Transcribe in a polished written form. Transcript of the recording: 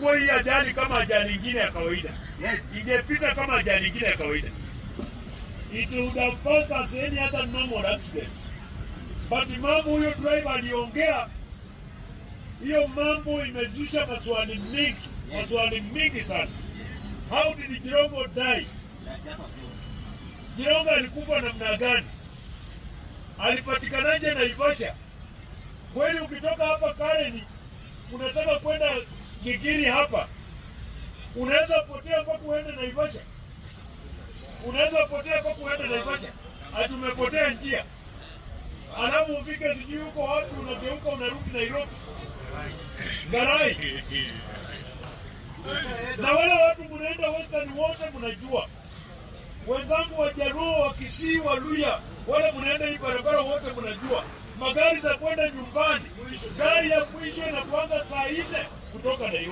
kwa hii ajali kama ajali nyingine ya kawaida. Yes. Ingepita kama ajali nyingine ya kawaida. It would have passed as any other normal accident. But mambo huyo driver aliongea, hiyo mambo imezusha maswali mingi sana. How did Jirongo die? Jirongo alikufa namna gani? Alipatikanaje Naivasha? Kweli ukitoka hapa Kareni unataka kwenda Gigiri hapa, unaweza potea kwa kuenda Naivasha. Atumepotea njia. Alafu ufike sijui huko wapi, unageuka unarudi Nairobi. Garai. Na wale watu mnaenda Western wote mnajua. Wenzangu wa Jaluo, wa Kisii, wa Luya, wale mnaenda hii barabara wote mnajua. Magari za kwenda nyumbani, gari ya mwisho inakuanza saa 4 kutoka Nairobi.